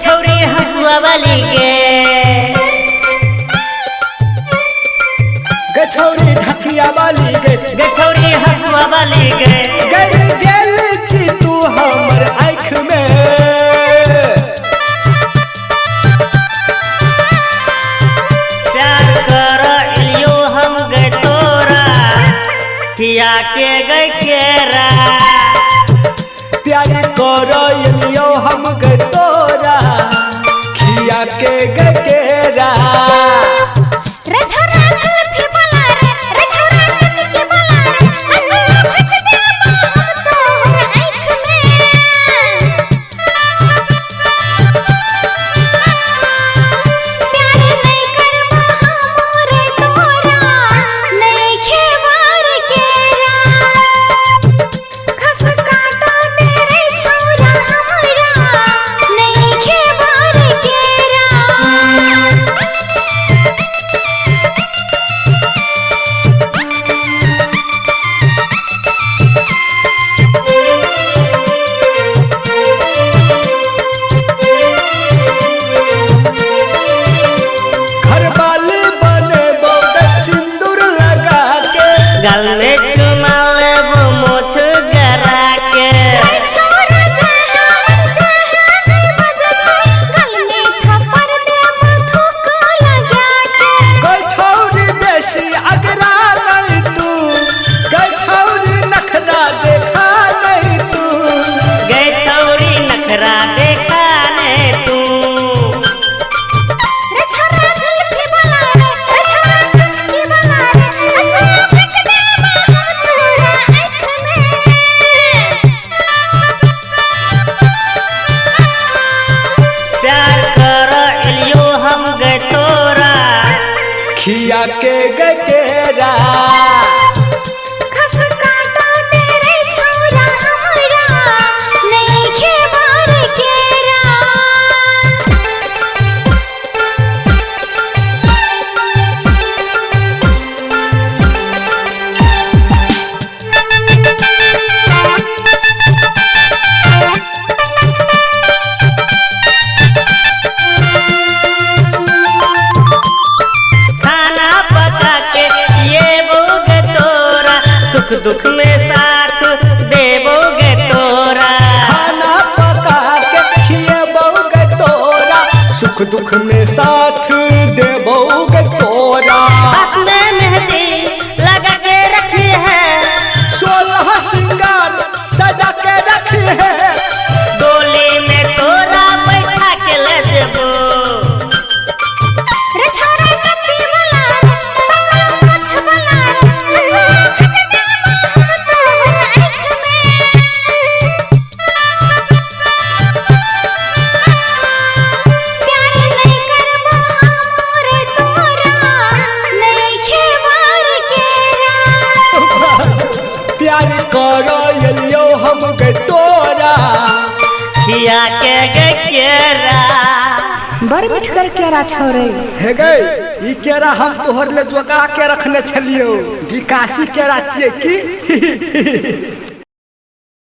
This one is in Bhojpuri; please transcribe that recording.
छौरी हसुआ वाली गे छौरी ढकिया वाली गे छौरी हसुआ वाली गर गेल छी तू हमर आँख में। प्यार कर इलियो हम गए तोरा खिया के गए केरा। प्यार कर इलियो हम गए तोरा खिया के गए केरा। गल में चुमा लेबो मोछ गरा के। कोई छौरी बेसी अगरा नहीं तू, कोई छौरी नखरा देखा नहीं तू, गए छौरी नखरा देखा नहीं तू। खिया के गए केरा। सुख दुख में साथ देबोगे तोरा। खाना पका के खिएबोगे तोरा, सुख दुख में साथ देबोगे तोरा। हाथ में मेहंदी लगा के रखी है, 16 श्रृंगार सजा के रखी है, डोली में तोरा बैठा के ले जेबो। प्यार करो इलियो हम गए तोरा खिया के गए केरा। बड़ मिठगर केरा छौरे हे गए ई केरा हम तोहर ले जोगा के रखने छलियो। विकासी केरा छिए की